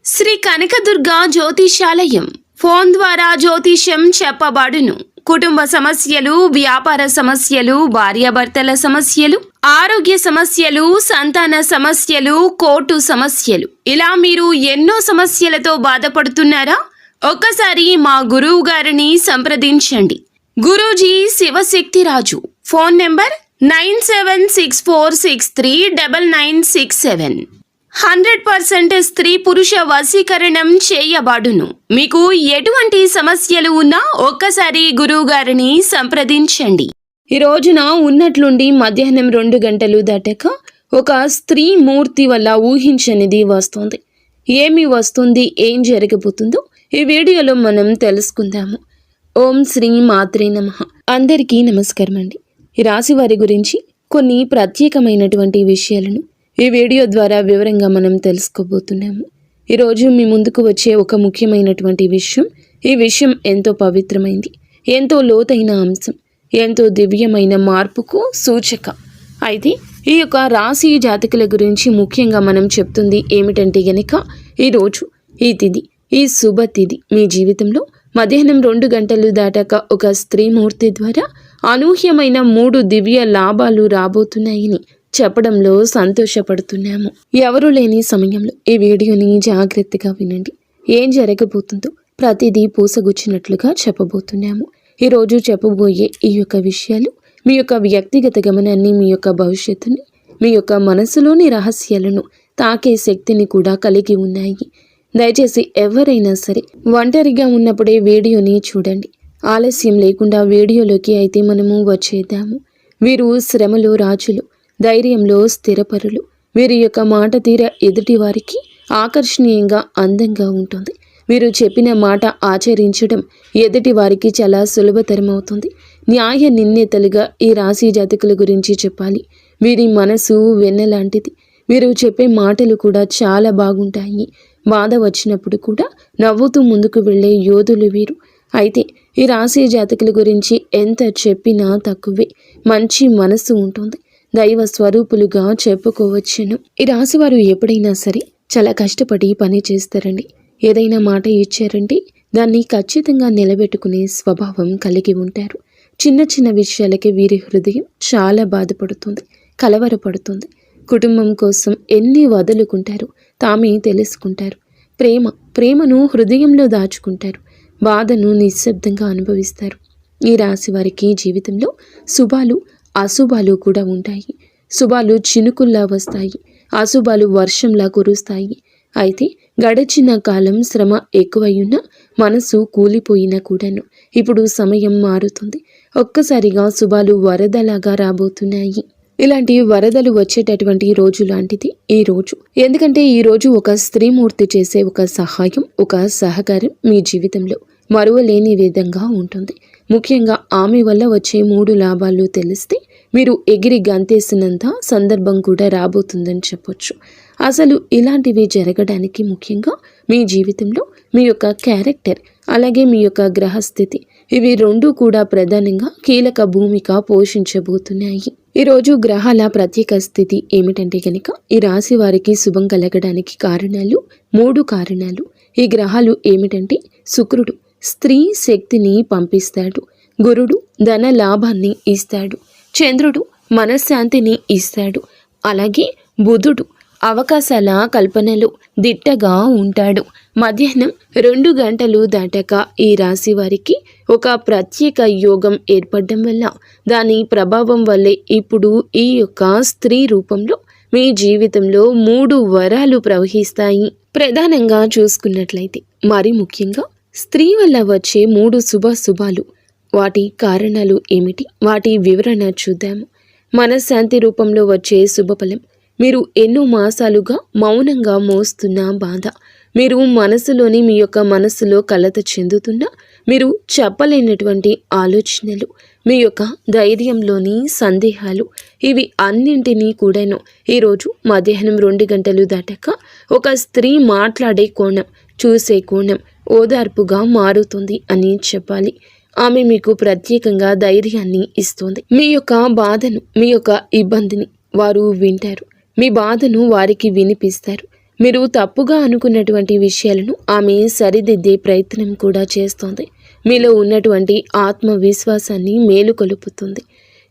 Shri Kanakadurga జ్యోతిషాలయం phone ద్వారా జ్యోతిష్యం చెప్పబడును. కుటుంబ సమస్యలు, వ్యాపార సమస్యలు, భార్యాభర్తల సమస్యలు, ఆరోగ్య సమస్యలు, సంతాన సమస్యలు, కోర్టు సమస్యలు, ఇలా మీరు ఎన్నో సమస్యలతో బాధపడుతున్నారా? ఒక్కసారి మా గురువు గారిని సంప్రదించండి. గురూజీ శివశక్తిరాజు. Phone number 9764639967. 100% స్త్రీ పురుష వశీకరణం చేయబడును. మీకు ఎటువంటి సమస్యలు ఉన్నా ఒక్కసారి గురువు గారిని సంప్రదించండి. ఈ రోజున ఉన్నట్లుండి మధ్యాహ్నం 2 గంటలు దాటాక ఒక స్త్రీ మూర్తి వల్ల ఊహించనిది వస్తుంది. ఏమి వస్తుంది, ఏం జరగబోతుందో ఈ వీడియోలో మనం తెలుసుకుందాము. ఓం శ్రీ మాత్రే నమః. అందరికీ నమస్కారం అండి. ఈ రాశి వారి గురించి కొన్ని ప్రత్యేకమైనటువంటి విషయాలను ఈ వీడియో ద్వారా వివరంగా మనం తెలుసుకోబోతున్నాము. ఈరోజు మీ ముందుకు వచ్చే ఒక ముఖ్యమైనటువంటి విషయం, ఈ విషయం ఎంతో పవిత్రమైంది, ఎంతో లోతైన అంశం, ఎంతో దివ్యమైన మార్పుకు సూచక. అయితే ఈ యొక్క రాశి జాతకుల గురించి ముఖ్యంగా మనం చెప్తుంది ఏమిటంటే గనక, ఈరోజు ఈ తిథి, ఈ శుభ తిథి మీ జీవితంలో మధ్యాహ్నం 2 గంటలు దాటాక ఒక స్త్రీమూర్తి ద్వారా అనూహ్యమైన 3 దివ్య లాభాలు రాబోతున్నాయని చెప్పడంలో సంతోషపడుతున్నాము. ఎవరు లేని సమయంలో ఈ వీడియోని జాగ్రత్తగా వినండి. ఏం జరగబోతుందో ప్రతిదీ పూసగుచ్చినట్లుగా చెప్పబోతున్నాము. ఈరోజు చెప్పబోయే ఈ యొక్క విషయాలు మీ యొక్క వ్యక్తిగత గమనాన్ని, మీ యొక్క భవిష్యత్తుని, మీ యొక్క మనసులోని రహస్యాలను తాకే శక్తిని కూడా కలిగి ఉన్నాయి. దయచేసి ఎవరైనా సరే ఒంటరిగా ఉన్నప్పుడే వీడియోని చూడండి. ఆలస్యం లేకుండా వీడియోలోకి అయితే మనము వచ్చేద్దాము. వీరు శ్రమలో రాజులు, ధైర్యంలో స్థిరపరులు. వీరి యొక్క మాట తీర ఎదుటి వారికి ఆకర్షణీయంగా, అందంగా ఉంటుంది. వీరు చెప్పిన మాట ఆచరించడం ఎదుటి వారికి చాలా సులభతరం అవుతుంది. న్యాయ నిర్ణేతలుగా ఈ రాశి జాతకుల గురించి చెప్పాలి. వీరి మనసు వెన్నలాంటిది. వీరు చెప్పే మాటలు కూడా చాలా బాగుంటాయి. బాధ వచ్చినప్పుడు కూడా నవ్వుతూ ముందుకు వెళ్ళే యోధులు వీరు. అయితే ఈ రాశి జాతకుల గురించి ఎంత చెప్పినా తక్కువే. మంచి మనసు ఉంటుంది, దైవ స్వరూపులుగా చెప్పుకోవచ్చును. ఈ రాశి వారు ఎప్పుడైనా సరే చాలా కష్టపడి పని చేస్తారండి. ఏదైనా మాట ఇచ్చారంటే దాన్ని ఖచ్చితంగా నిలబెట్టుకునే స్వభావం కలిగి ఉంటారు. చిన్న చిన్న విషయాలకి వీరి హృదయం చాలా బాధపడుతుంది, కలవరపడుతుంది. కుటుంబం కోసం ఎన్ని వదులుకుంటారు తామే తెలుసుకుంటారు. ప్రేమను హృదయంలో దాచుకుంటారు. బాధను నిశ్శబ్దంగా అనుభవిస్తారు. ఈ రాశి వారికి జీవితంలో శుభాలు, అశుభాలు కూడా ఉంటాయి. శుభాలు చినుకుల్లా వస్తాయి, అశుభాలు వర్షంలా కురుస్తాయి. అయితే గడిచిన కాలం శ్రమ ఎక్కువయ్యున్నా, మనసు కూలిపోయినా కూడాను ఇప్పుడు సమయం మారుతుంది. ఒక్కసారిగా శుభాలు వరదలాగా రాబోతున్నాయి. ఇలాంటి వరదలు వచ్చేటటువంటి రోజు లాంటిది ఈ రోజు. ఎందుకంటే ఈ రోజు ఒక స్త్రీమూర్తి చేసే ఒక సహాయం, ఒక సహకారం మీ జీవితంలో మరువలేని విధంగా ఉంటుంది. ముఖ్యంగా ఆమె వల్ల వచ్చే 3 లాభాలు తెలిస్తే మీరు ఎగిరి గంతేసినంత సందర్భం కూడా రాబోతుందని చెప్పొచ్చు. అసలు ఇలాంటివి జరగడానికి ముఖ్యంగా మీ జీవితంలో మీ యొక్క క్యారెక్టర్, అలాగే మీ యొక్క గ్రహస్థితి, ఇవి 2 కూడా ప్రధానంగా కీలక భూమిక పోషించబోతున్నాయి. ఈరోజు గ్రహాల ప్రత్యేక స్థితి ఏమిటంటే కనుక, ఈ రాశి వారికి శుభం కలగడానికి కారణాలు 3 కారణాలు. ఈ గ్రహాలు ఏమిటంటే, శుక్రుడు స్త్రీ శక్తిని పంపిస్తాడు, గురుడు ధన లాభాన్ని ఇస్తాడు, చంద్రుడు మనశ్శాంతిని ఇస్తాడు, అలాగే బుధుడు అవకాశాల కల్పనలో దిట్టగా ఉంటాడు. మధ్యాహ్నం 2 గంటలు దాటాక ఈ రాశి వారికి ఒక ప్రత్యేక యోగం ఏర్పడడం వల్ల, దాని ప్రభావం వల్లే ఇప్పుడు ఈ యొక్క స్త్రీ రూపంలో మీ జీవితంలో 3 వరాలు ప్రవహిస్తాయి. ప్రధానంగా చూసుకున్నట్లయితే, మరి ముఖ్యంగా స్త్రీ వల్ల వచ్చే 3 శుభాలు, వాటి కారణాలు ఏమిటి, వాటి వివరణ చూద్దాము. మనశ్శాంతి రూపంలో వచ్చే శుభఫలం, మీరు ఎన్నో మాసాలుగా మౌనంగా మోస్తున్న బాధ, మీరు మనసులోని మీ యొక్క మనసులో కలత చెందుతున్న మీరు చెప్పలేనటువంటి ఆలోచనలు, మీ యొక్క ధైర్యంలోని సందేహాలు, ఇవి అన్నింటినీ కూడాను ఈరోజు మధ్యాహ్నం 2 గంటలు దాటాక ఒక స్త్రీ మాట్లాడే కోణం, చూసే కోణం ఓదార్పుగా మారుతుంది అని చెప్పాలి. ఆమె మీకు ప్రత్యేకంగా ధైర్యాన్ని ఇస్తుంది. మీ యొక్క బాధను, మీ యొక్క ఇబ్బందిని వారు వింటారు. మీ బాధను వారికి వినిపిస్తారు. మీరు తప్పుగా అనుకున్నటువంటి విషయాలను ఆమె సరిదిద్దే ప్రయత్నం కూడా చేస్తోంది. మీలో ఉన్నటువంటి ఆత్మవిశ్వాసాన్ని మేలుకొలుపుతుంది.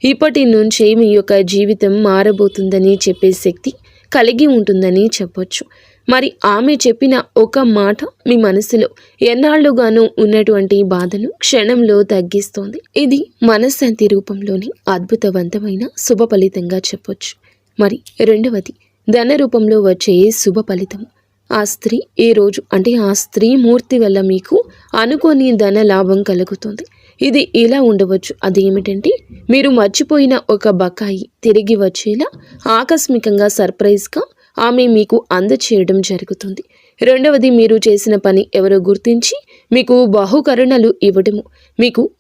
ఇప్పటి నుంచి మీ యొక్క జీవితం మారబోతుందని చెప్పే శక్తి కలిగి ఉంటుందని చెప్పొచ్చు. మరి ఆమె చెప్పిన ఒక మాట మీ మనసులో ఎన్నాళ్లుగానో ఉన్నటువంటి బాధను క్షణంలో తగ్గిస్తోంది. ఇది మనశ్శాంతి రూపంలోని అద్భుతవంతమైన శుభ ఫలితంగా చెప్పొచ్చు. మరి రెండవది, ధన రూపంలో వచ్చే శుభ ఫలితం. ఆ స్త్రీ ఈ రోజు అంటే ఆ స్త్రీ మూర్తి వల్ల మీకు అనుకోని ధన లాభం కలుగుతుంది. ఇది ఇలా ఉండవచ్చు. అదేమిటంటే, మీరు మర్చిపోయిన ఒక బకాయి తిరిగి వచ్చేలా ఆకస్మికంగా సర్ప్రైజ్గా ఆమె మీకు అందచేయడం జరుగుతుంది. రెండవది, మీరు చేసిన పని ఎవరో గుర్తించి మీకు బహుకరుణలు ఇవ్వడము,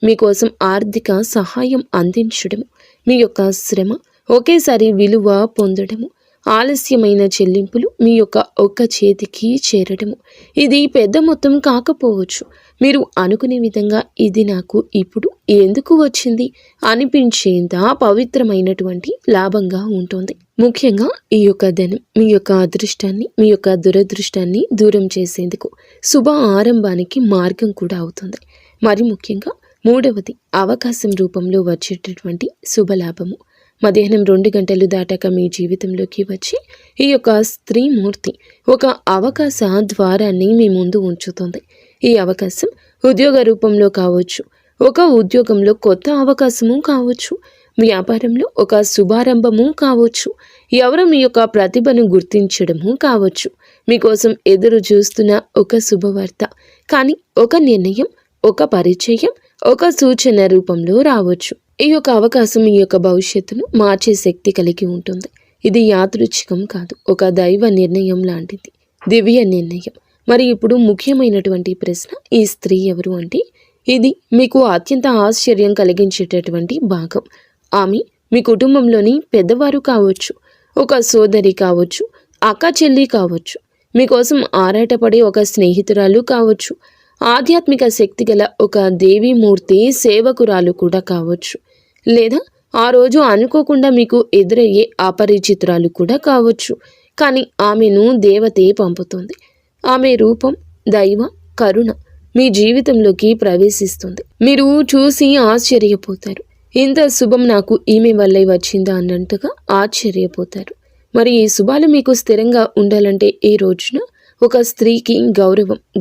మీకోసం ఆర్థిక సహాయం అందించడము, మీ యొక్క శ్రమ ఒకేసారి విలువ పొందడము, ఆలస్యమైన చెల్లింపులు మీ యొక్క ఒక్క చేతికి చేరడము. ఇది పెద్ద మొత్తం కాకపోవచ్చు. మీరు అనుకునే విధంగా ఇది నాకు ఇప్పుడు ఎందుకు వచ్చింది అనిపించేంత పవిత్రమైనటువంటి లాభంగా ఉంటుంది. ముఖ్యంగా ఈ యొక్క ధనం మీ యొక్క అదృష్టాన్ని, మీ యొక్క దురదృష్టాన్ని దూరం చేసేందుకు శుభ ఆరంభానికి మార్గం కూడా అవుతుంది. మరి ముఖ్యంగా మూడవది, అవకాశం రూపంలో వచ్చేటటువంటి శుభలాభము. మధ్యాహ్నం 2 గంటలు దాటాక మీ జీవితంలోకి వచ్చి ఈ యొక్క స్త్రీ మూర్తి ఒక అవకాశ ద్వారాన్ని మీ ముందు ఉంచుతుంది. ఈ అవకాశం ఉద్యోగ రూపంలో కావచ్చు, ఒక ఉద్యోగంలో కొత్త అవకాశము కావచ్చు, వ్యాపారంలో ఒక శుభారంభము కావచ్చు, ఎవరు మీ యొక్క ప్రతిభను గుర్తించడము కావచ్చు, మీకోసం ఎదురు చూస్తున్న ఒక శుభవార్త, కానీ ఒక నిర్ణయం, ఒక పరిచయం, ఒక సూచన రూపంలో రావచ్చు. ఈ యొక్క అవకాశం మీ యొక్క భవిష్యత్తును మార్చే శక్తి కలిగి ఉంటుంది. ఇది యాదృచ్ఛికం కాదు, ఒక దైవ నిర్ణయం లాంటిది, దివ్య నిర్ణయం. మరి ఇప్పుడు ముఖ్యమైనటువంటి ప్రశ్న, ఈ స్త్రీ ఎవరు అంటే, ఇది మీకు అత్యంత ఆశ్చర్యం కలిగించేటటువంటి భాగం. ఆమె మీ కుటుంబంలోని పెద్దవారు కావచ్చు, ఒక సోదరి కావచ్చు, అక్క చెల్లి కావచ్చు, మీకోసం ఆరాటపడే ఒక స్నేహితురాలు కావచ్చు, ఆధ్యాత్మిక శక్తి గల ఒక దేవీమూర్తి సేవకురాలు కూడా కావచ్చు, లేదా ఆ రోజు అనుకోకుండా మీకు ఎదురయ్యే అపరిచితురాలు కూడా కావచ్చు. కానీ ఆమెను దేవతే పంపుతుంది. ఆమె రూపం, దైవ కరుణ మీ జీవితంలోకి ప్రవేశిస్తుంది. మీరు చూసి ఆశ్చర్యపోతారు. ఇంత శుభం నాకు ఈమె వల్లే వచ్చిందా అన్నట్టుగా ఆశ్చర్యపోతారు. మరి ఈ శుభాలు మీకు స్థిరంగా ఉండాలంటే ఈ రోజున ఒక స్త్రీకి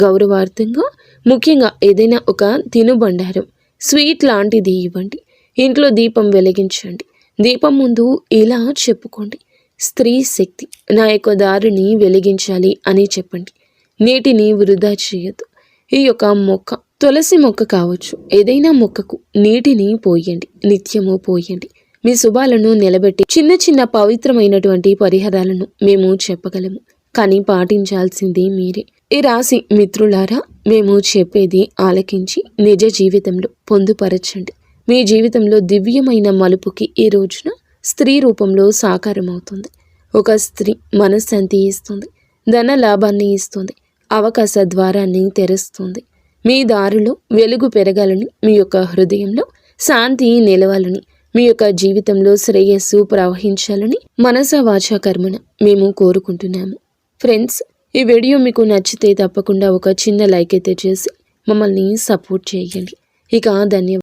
గౌరవార్థంగా ముఖ్యంగా ఏదైనా ఒక తినుబండారం, స్వీట్ లాంటిది ఇవ్వండి. ఇంట్లో దీపం వెలిగించండి. దీపం ముందు ఇలా చెప్పుకోండి, స్త్రీ శక్తి నా యొక్క దారిని వెలిగించాలి అని చెప్పండి. నీటిని వృధా చేయొద్దు. ఈ యొక్క మొక్క, తులసి మొక్క కావచ్చు, ఏదైనా మొక్కకు నీటిని పోయండి, నిత్యము పోయండి. మీ శుభాలను నిలబెట్టి చిన్న చిన్న పవిత్రమైనటువంటి పరిహారాలను మేము చెప్పగలము, కానీ పాటించాల్సింది మీరే. ఈ రాశి మిత్రులారా, మేము చెప్పేది ఆలకించి నిజ జీవితంలో పొందుపరచండి. మీ జీవితంలో దివ్యమైన మలుపుకి ఈ రోజున స్త్రీ రూపంలో సాకారమవుతుంది. ఒక స్త్రీ మనశ్శాంతి ఇస్తుంది, ధన లాభాన్ని ఇస్తుంది, అవకాశ ద్వారాన్ని తెరుస్తుంది. మీ దారిలో వెలుగు పెరగాలని, మీ యొక్క హృదయంలో శాంతి నిలవాలని, మీ యొక్క జీవితంలో శ్రేయస్సు ప్రవహించాలని మనస వాచ కర్మణ మేము కోరుకుంటున్నాము. ఫ్రెండ్స్, ఈ వీడియో మీకు నచ్చితే తప్పకుండా ఒక చిన్న లైక్ అయితే చేసి మమ్మల్ని సపోర్ట్ చేయండి. ఇక ధన్యవాదాలు.